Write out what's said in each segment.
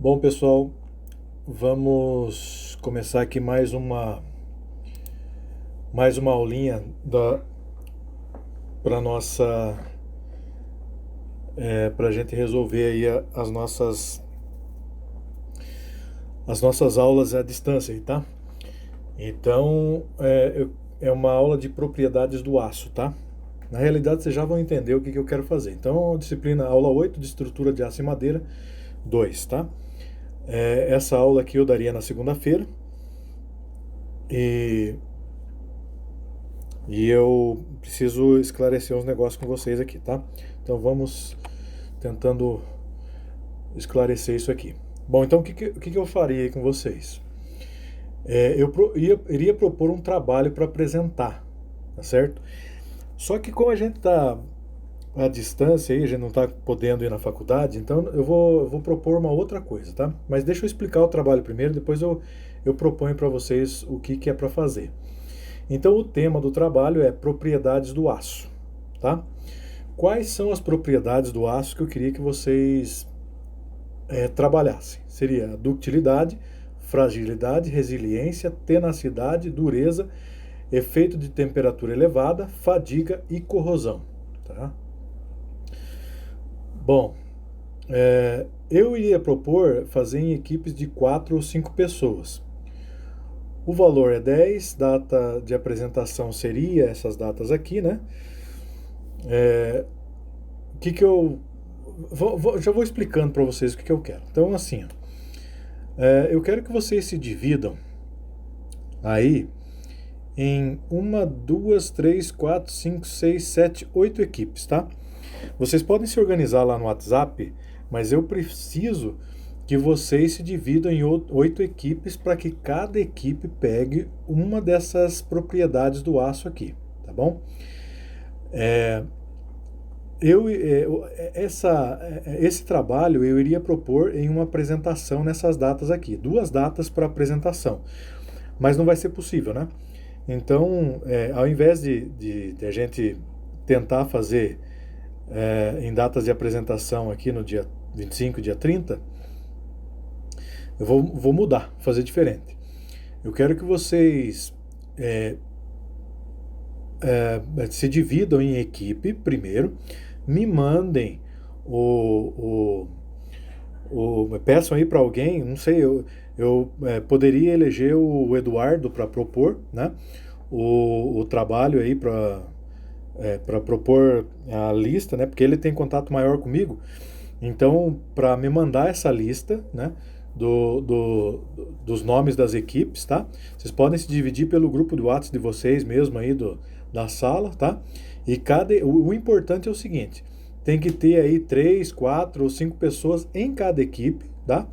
Bom, pessoal, vamos começar aqui mais uma aulinha para nossa para a gente resolver aí as nossas aulas à distância, aí, tá? Então é uma aula de propriedades do aço, tá? Na realidade, vocês já vão entender o que eu quero fazer. Então, disciplina aula 8 de estrutura de aço e madeira 2, tá? Essa aula aqui eu daria na segunda-feira e E eu preciso esclarecer uns negócios com vocês aqui, tá? Então vamos tentando esclarecer isso aqui. Bom, então o que eu faria aí com vocês? Iria propor um trabalho para apresentar, tá certo? Só que como a gente está à distância aí, a gente não está podendo ir na faculdade, então eu vou propor uma outra coisa, tá? Mas deixa eu explicar o trabalho primeiro, depois eu proponho para vocês o que é para fazer. Então o tema do trabalho é propriedades do aço, tá? Quais são as propriedades do aço que eu queria que vocês trabalhassem? Seria ductilidade, fragilidade, resiliência, tenacidade, dureza, efeito de temperatura elevada, fadiga e corrosão, tá? Bom, eu iria propor fazer em equipes de 4 ou 5 pessoas. O valor é 10, data de apresentação seria essas datas aqui, né? O que eu já vou explicando para vocês o que eu quero. Então, assim, eu quero que vocês se dividam aí em uma, duas, três, quatro, cinco, seis, sete, oito equipes, tá? Vocês podem se organizar lá no WhatsApp, mas eu preciso que vocês se dividam em 8 equipes para que cada equipe pegue uma dessas propriedades do aço aqui, tá bom? Esse trabalho eu iria propor em uma apresentação nessas datas aqui, 2 datas para apresentação, mas não vai ser possível, né? Então, ao invés de a gente tentar fazer em datas de apresentação aqui no dia 25, dia 30, eu vou mudar, fazer diferente. Eu quero que vocês se dividam em equipe primeiro, me mandem peçam aí para alguém, não sei, eu poderia eleger o Eduardo para propor, né? O trabalho aí para propor a lista, né? Porque ele tem contato maior comigo. Então, para me mandar essa lista, né? Dos nomes das equipes, tá? Vocês podem se dividir pelo grupo de WhatsApp de vocês mesmo aí da sala, tá? E o importante é o seguinte: tem que ter aí 3, 4 ou 5 pessoas em cada equipe, tá?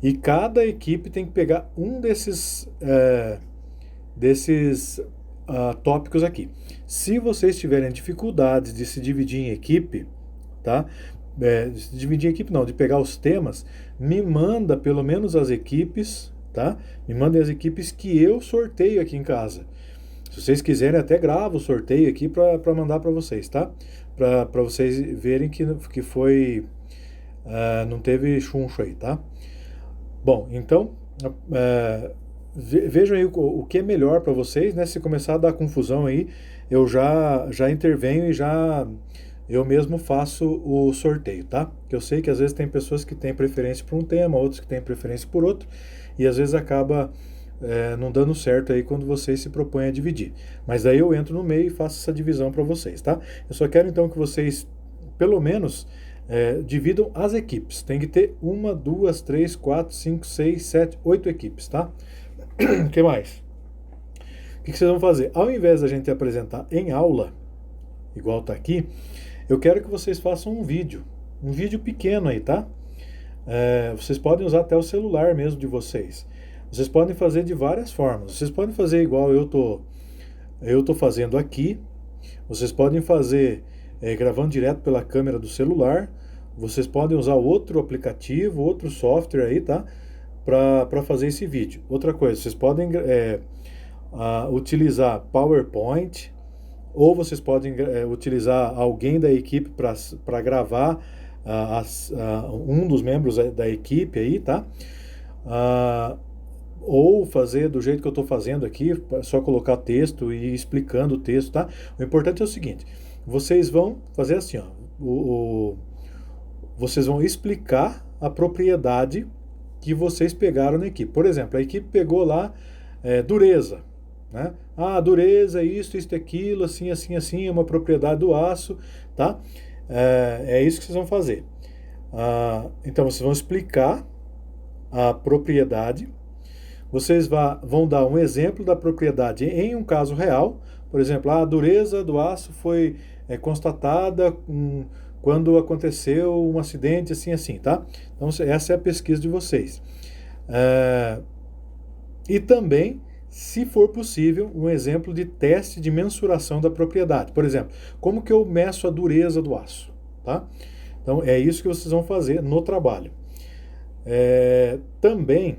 E cada equipe tem que pegar um desses tópicos aqui. Se vocês tiverem dificuldades de se dividir em equipe, tá? De dividir em equipe não, de pegar os temas, me manda pelo menos as equipes, tá? Me mandem as equipes que eu sorteio aqui em casa. Se vocês quiserem, até gravo o sorteio aqui para mandar para vocês, tá? Para vocês verem que foi. Não teve chuncho aí, tá? Bom, então. Vejam aí o que é melhor para vocês, né? Se começar a dar confusão aí, eu já intervenho e eu mesmo faço o sorteio, tá? Que eu sei que às vezes tem pessoas que têm preferência por um tema, outros que têm preferência por outro, e às vezes acaba não dando certo aí quando vocês se propõem a dividir. Mas aí eu entro no meio e faço essa divisão para vocês, tá? Eu só quero então que vocês, pelo menos, dividam as equipes. Tem que ter uma, duas, três, quatro, cinco, seis, sete, 8 equipes, tá? O que mais? O que vocês vão fazer? Ao invés da gente apresentar em aula, igual tá aqui, eu quero que vocês façam um vídeo pequeno aí, tá? Vocês podem usar até o celular mesmo de vocês. Vocês podem fazer de várias formas. Vocês podem fazer igual eu tô fazendo aqui. Vocês podem fazer gravando direto pela câmera do celular. Vocês podem usar outro aplicativo, outro software aí, tá? Para fazer esse vídeo. Outra coisa, vocês podem utilizar PowerPoint, ou vocês podem utilizar alguém da equipe para gravar um dos membros da equipe aí, tá? Ou fazer do jeito que eu estou fazendo aqui, só colocar texto e ir explicando o texto, tá? O importante é o seguinte, vocês vão fazer assim, ó, vocês vão explicar a propriedade que vocês pegaram na equipe. Por exemplo, a equipe pegou lá dureza, né? Ah, dureza, isso, aquilo, assim, assim, assim, é uma propriedade do aço, tá? É isso que vocês vão fazer. Então, vocês vão explicar a propriedade. Vocês vão dar um exemplo da propriedade em um caso real. Por exemplo, a dureza do aço foi constatada quando aconteceu um acidente assim, assim, tá? Então, essa é a pesquisa de vocês. E também, se for possível, um exemplo de teste de mensuração da propriedade. Por exemplo, como que eu meço a dureza do aço, tá? Então, é isso que vocês vão fazer no trabalho. Também,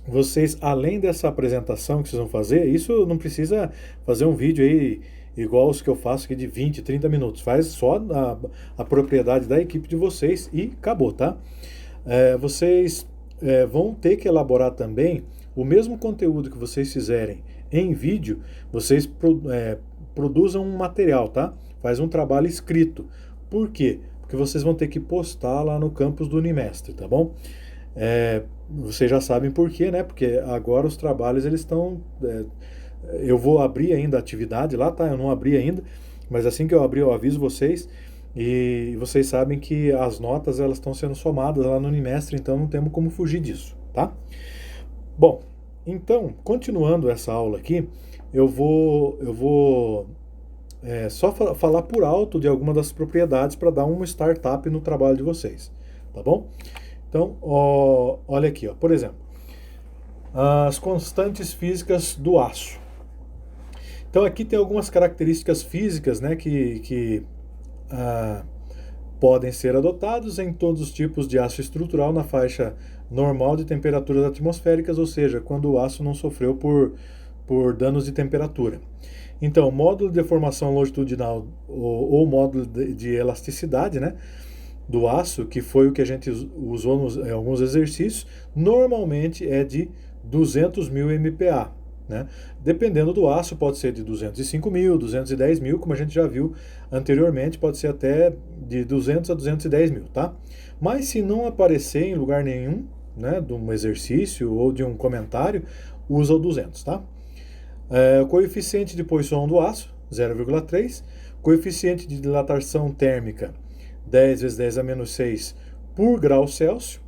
vocês, além dessa apresentação que vocês vão fazer, isso não precisa fazer um vídeo aí igual os que eu faço aqui de 20, 30 minutos. Faz só a propriedade da equipe de vocês e acabou, tá? Vocês vão ter que elaborar também o mesmo conteúdo que vocês fizerem em vídeo, vocês produzam um material, tá? Faz um trabalho escrito. Por quê? Porque vocês vão ter que postar lá no campus do Unimestre, tá bom? Vocês já sabem por quê, né? Porque agora os trabalhos, eles estão... eu vou abrir ainda a atividade lá, tá? Eu não abri ainda, mas assim que eu abrir eu aviso vocês. E vocês sabem que as notas, elas estão sendo somadas lá no Unimestre, então não temos como fugir disso, tá? Bom, então, continuando essa aula aqui, eu vou só falar por alto de alguma das propriedades para dar uma startup no trabalho de vocês, tá bom? Então, olha aqui, ó, por exemplo, as constantes físicas do aço. Então, aqui tem algumas características físicas, né, que podem ser adotados em todos os tipos de aço estrutural na faixa normal de temperaturas atmosféricas, ou seja, quando o aço não sofreu por danos de temperatura. Então, módulo de deformação longitudinal ou módulo de elasticidade, né, do aço, que foi o que a gente usou em alguns exercícios, normalmente é de 200.000 MPa. Né? Dependendo do aço, pode ser de 205.000, 210.000, como a gente já viu anteriormente, pode ser até de 200 a 210.000, tá? Mas se não aparecer em lugar nenhum, né, de um exercício ou de um comentário, usa o 200, tá? O coeficiente de Poisson do aço, 0,3, coeficiente de dilatação térmica, 10 vezes 10 a menos 6 por grau Celsius,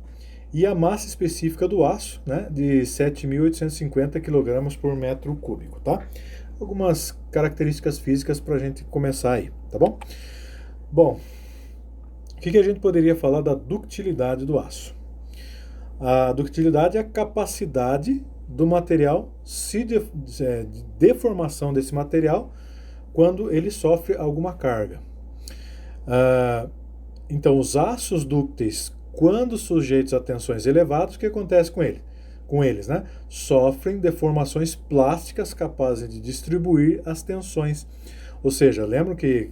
e a massa específica do aço, né, de 7.850 kg por metro cúbico, tá? Algumas características físicas para a gente começar aí, tá bom? Bom, o que a gente poderia falar da ductilidade do aço? A ductilidade é a capacidade do material de deformação desse material quando ele sofre alguma carga. Então, os aços dúcteis, quando sujeitos a tensões elevadas, o que acontece com eles, né? Sofrem deformações plásticas capazes de distribuir as tensões. Ou seja, lembram que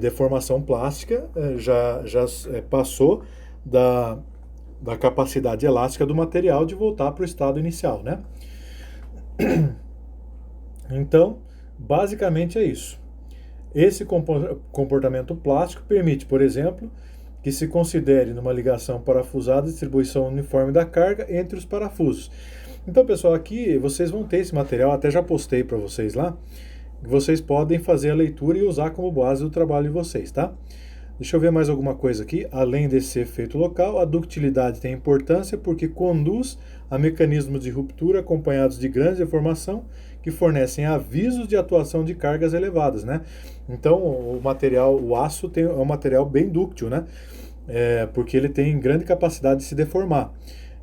deformação plástica já passou da capacidade elástica do material de voltar para o estado inicial, né? Então, basicamente é isso. Esse comportamento plástico permite, por exemplo, que se considere numa ligação parafusada a distribuição uniforme da carga entre os parafusos. Então, pessoal, aqui vocês vão ter esse material, até já postei para vocês lá, que vocês podem fazer a leitura e usar como base do trabalho de vocês, tá? Deixa eu ver mais alguma coisa aqui. Além desse efeito local, a ductilidade tem importância porque conduz a mecanismos de ruptura acompanhados de grande deformação que fornecem avisos de atuação de cargas elevadas, né? Então, o aço é um material bem dúctil, né? Porque ele tem grande capacidade de se deformar.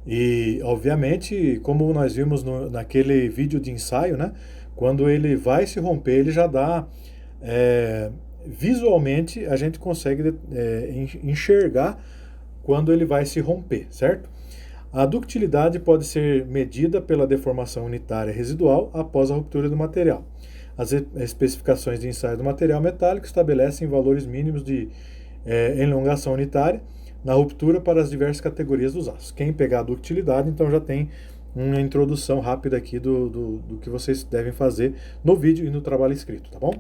E, obviamente, como nós vimos naquele vídeo de ensaio, né? Quando ele vai se romper, ele já dá... visualmente, a gente consegue enxergar quando ele vai se romper, certo? A ductilidade pode ser medida pela deformação unitária residual após a ruptura do material. As especificações de ensaio do material metálico estabelecem valores mínimos de elongação unitária na ruptura para as diversas categorias dos aços. Quem pegar a ductilidade, então já tem uma introdução rápida aqui do que vocês devem fazer no vídeo e no trabalho escrito, tá bom?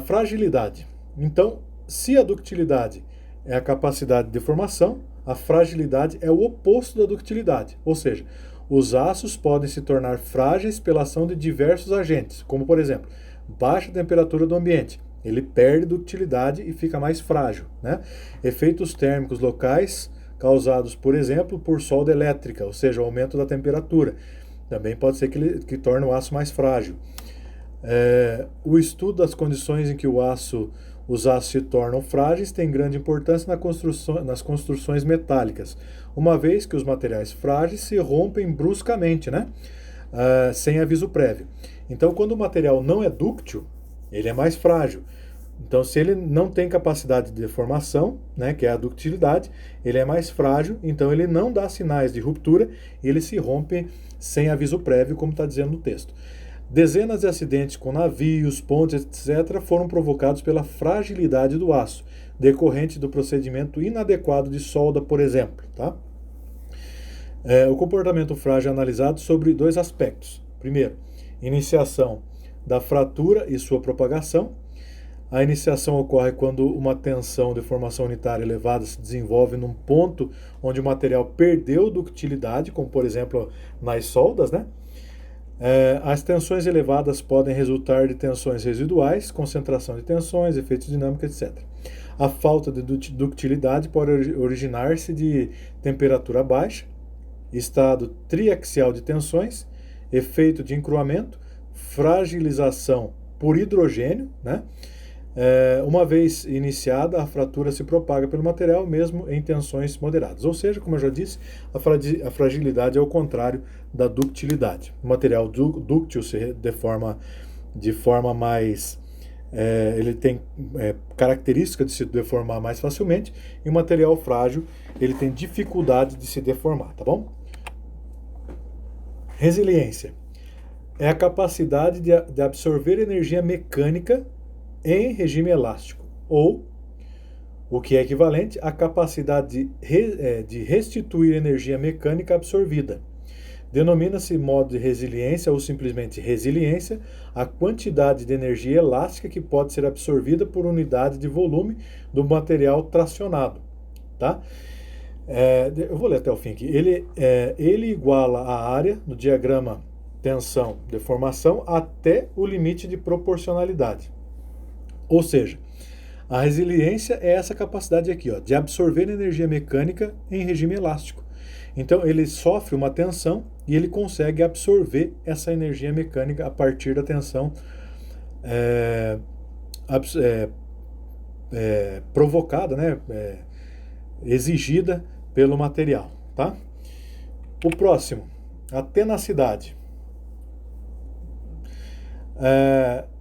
Fragilidade. Então, se a ductilidade é a capacidade de deformação, a fragilidade é o oposto da ductilidade, ou seja, os aços podem se tornar frágeis pela ação de diversos agentes, como por exemplo, baixa temperatura do ambiente. Ele perde ductilidade e fica mais frágil, né? Efeitos térmicos locais causados, por exemplo, por solda elétrica, ou seja, o aumento da temperatura. Também pode ser que torne o aço mais frágil. O estudo das condições em que os aços se tornam frágeis tem grande importância nas construções metálicas, uma vez que os materiais frágeis se rompem bruscamente, né? Sem aviso prévio. Então, quando o material não é dúctil, ele é mais frágil. Então, se ele não tem capacidade de deformação, né, que é a ductilidade, ele é mais frágil, então ele não dá sinais de ruptura, ele se rompe sem aviso prévio, como está dizendo no texto. Dezenas de acidentes com navios, pontes, etc., foram provocados pela fragilidade do aço, decorrente do procedimento inadequado de solda, por exemplo. Tá? O comportamento frágil é analisado sobre dois aspectos. Primeiro, iniciação da fratura e sua propagação. A iniciação ocorre quando uma tensão de formação unitária elevada se desenvolve num ponto onde o material perdeu ductilidade, como por exemplo nas soldas, né? As tensões elevadas podem resultar de tensões residuais, concentração de tensões, efeitos dinâmicos, etc. A falta de ductilidade pode originar-se de temperatura baixa, estado triaxial de tensões, efeito de encruamento, fragilização por hidrogênio, né? Uma vez iniciada, a fratura se propaga pelo material, mesmo em tensões moderadas. Ou seja, como eu já disse, a fragilidade é o contrário da ductilidade. O material dúctil se deforma de forma mais... ele tem característica de se deformar mais facilmente, e o material frágil, ele tem dificuldade de se deformar, tá bom? Resiliência é a capacidade de absorver energia mecânica em regime elástico, ou, o que é equivalente, à capacidade de restituir energia mecânica absorvida. Denomina-se modo de resiliência ou simplesmente resiliência a quantidade de energia elástica que pode ser absorvida por unidade de volume do material tracionado. Tá? Eu vou ler até o fim aqui. Ele iguala a área do diagrama tensão-deformação até o limite de proporcionalidade. Ou seja, a resiliência é essa capacidade aqui, ó, de absorver energia mecânica em regime elástico. Então, ele sofre uma tensão e ele consegue absorver essa energia mecânica a partir da tensão provocada, né, exigida pelo material. Tá? O próximo, a tenacidade.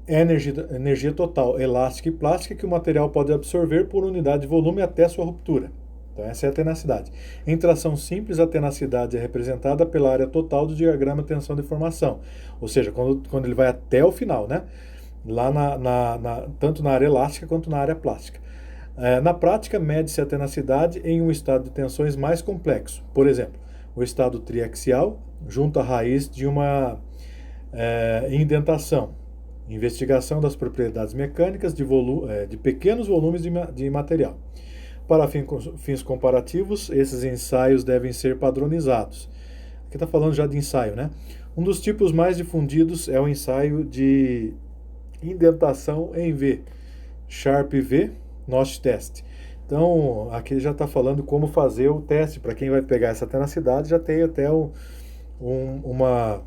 É a energia total, elástica e plástica que o material pode absorver por unidade de volume até sua ruptura. Então, essa é a tenacidade. Em tração simples, a tenacidade é representada pela área total do diagrama tensão-deformação. Ou seja, quando ele vai até o final, né? Lá tanto na área elástica quanto na área plástica. Na prática, mede-se a tenacidade em um estado de tensões mais complexo. Por exemplo, o estado triaxial junto à raiz de uma indentação. Investigação das propriedades mecânicas de pequenos volumes de material. Para fins comparativos, esses ensaios devem ser padronizados. Aqui está falando já de ensaio, né? Um dos tipos mais difundidos é o ensaio de indentação em V, Sharp V, Notch Test. Então, aqui já está falando como fazer o teste. Para quem vai pegar essa tenacidade, já tem até uma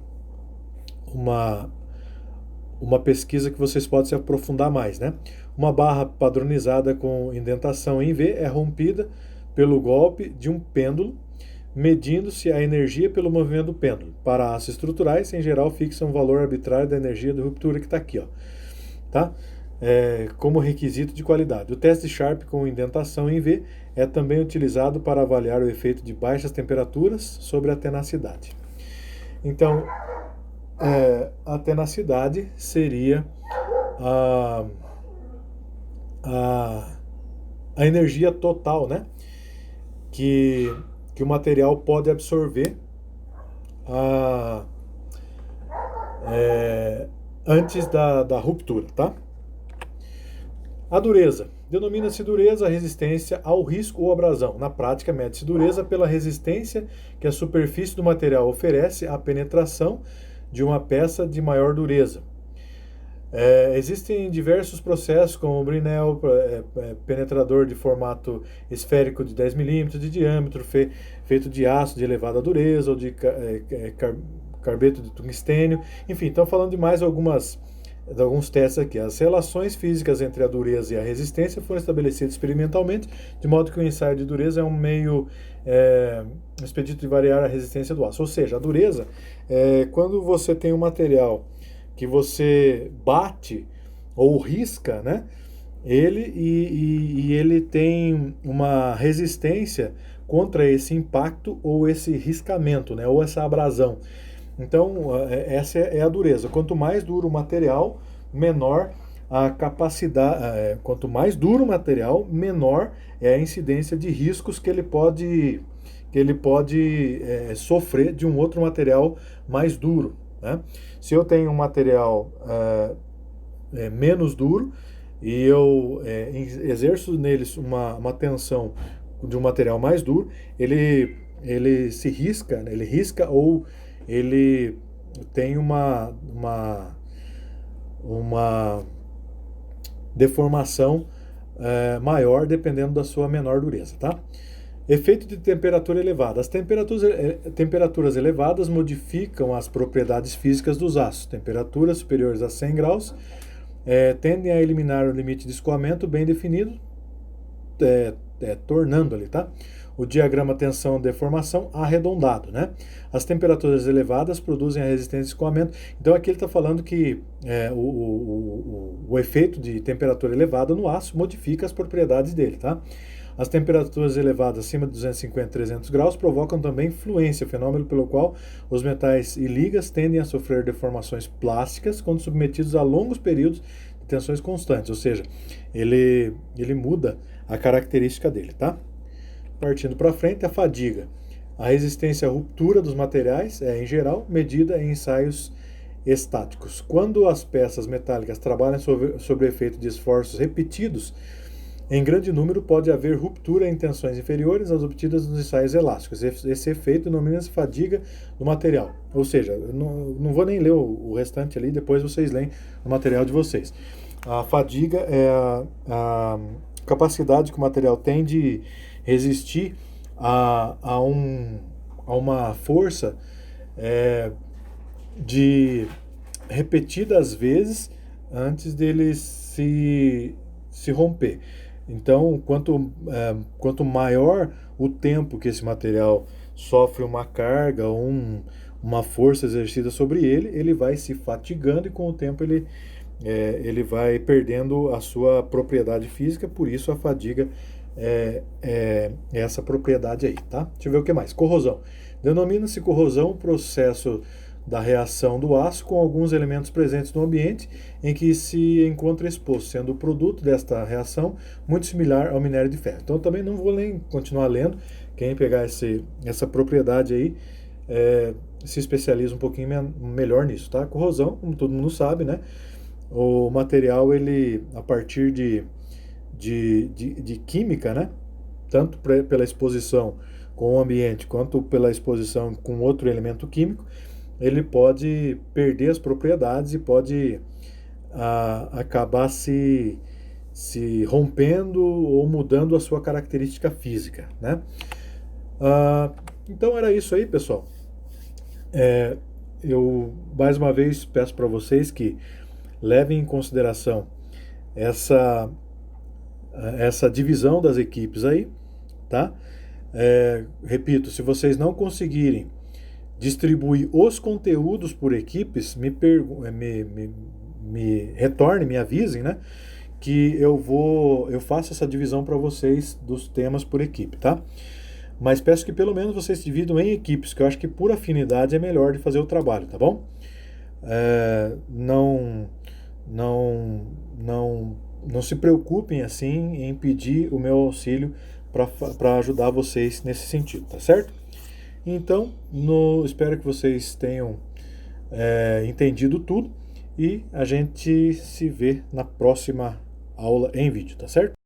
pesquisa que vocês podem se aprofundar mais, né? Uma barra padronizada com indentação em V é rompida pelo golpe de um pêndulo, medindo-se a energia pelo movimento do pêndulo. Para aços estruturais, em geral, fixa um valor arbitrário da energia de ruptura que está aqui, ó, tá? Como requisito de qualidade. O teste Sharp com indentação em V é também utilizado para avaliar o efeito de baixas temperaturas sobre a tenacidade. Então, a tenacidade seria a energia total, né? que, que o material pode absorver a, é, antes da ruptura, tá? A dureza. Denomina-se dureza a resistência ao risco ou abrasão. Na prática, mede-se dureza pela resistência que a superfície do material oferece à penetração de uma peça de maior dureza. Existem diversos processos, como o Brinell, penetrador de formato esférico de 10 milímetros de diâmetro, feito de aço de elevada dureza ou de carbeto de tungstênio. Enfim, estão falando de mais de alguns testes aqui. As relações físicas entre a dureza e a resistência foram estabelecidas experimentalmente, de modo que o ensaio de dureza é um meio expedito de variar a resistência do aço. Ou seja, a dureza é quando você tem um material que você bate ou risca, né? Ele tem uma resistência contra esse impacto ou esse riscamento, né? Ou essa abrasão. Então, essa é a dureza. Quanto mais duro o material, menor a capacidade. Quanto mais duro o material, menor é a incidência de riscos que ele pode sofrer de um outro material mais duro, né? Se eu tenho um material menos duro e eu exerço neles uma tensão de um material mais duro, ele se risca, né? Ele risca ou ele tem uma deformação maior dependendo da sua menor dureza, tá? Efeito de temperatura elevada. As temperaturas elevadas modificam as propriedades físicas dos aços. Temperaturas superiores a 100 graus tendem a eliminar o limite de escoamento bem definido, tornando ali, tá? O diagrama tensão-deformação arredondado, né? As temperaturas elevadas produzem a resistência de escoamento. Então aqui ele está falando que o efeito de temperatura elevada no aço modifica as propriedades dele, tá? As temperaturas elevadas acima de 250 e 300 graus provocam também fluência, fenômeno pelo qual os metais e ligas tendem a sofrer deformações plásticas quando submetidos a longos períodos de tensões constantes, ou seja, ele muda a característica dele, tá? Partindo para frente, a fadiga. A resistência à ruptura dos materiais é, em geral, medida em ensaios estáticos. Quando as peças metálicas trabalham sob efeito de esforços repetidos, em grande número pode haver ruptura em tensões inferiores às obtidas nos ensaios elásticos. Esse efeito denomina-se fadiga do material. Ou seja, eu não vou nem ler o restante ali, depois vocês leem o material de vocês. A fadiga é a capacidade que o material tem de resistir a uma força de repetidas vezes antes dele se romper. Então, quanto maior o tempo que esse material sofre uma carga ou uma força exercida sobre ele, ele vai se fatigando e com o tempo ele vai perdendo a sua propriedade física, por isso a fadiga é essa propriedade aí, tá? Deixa eu ver o que mais. Corrosão. Denomina-se corrosão o processo da reação do aço com alguns elementos presentes no ambiente em que se encontra exposto, sendo o produto desta reação muito similar ao minério de ferro. Então também não vou nem continuar lendo, quem pegar essa propriedade aí se especializa um pouquinho melhor nisso, tá? Corrosão, como todo mundo sabe, né? O material, ele, a partir de química, né? Tanto pela exposição com o ambiente quanto pela exposição com outro elemento químico, ele pode perder as propriedades e pode acabar se rompendo ou mudando a sua característica física, né? Então era isso aí, pessoal. Eu mais uma vez peço para vocês que levem em consideração essa divisão das equipes aí, tá? Repito, se vocês não conseguirem distribuir os conteúdos por equipes, me retornem, me avisem, né? Que eu faço essa divisão para vocês dos temas por equipe, tá? Mas peço que pelo menos vocês dividam em equipes, que eu acho que por afinidade é melhor de fazer o trabalho, tá bom? Não se preocupem assim em pedir o meu auxílio para ajudar vocês nesse sentido, tá certo? Então, espero que vocês tenham entendido tudo e a gente se vê na próxima aula em vídeo, tá certo?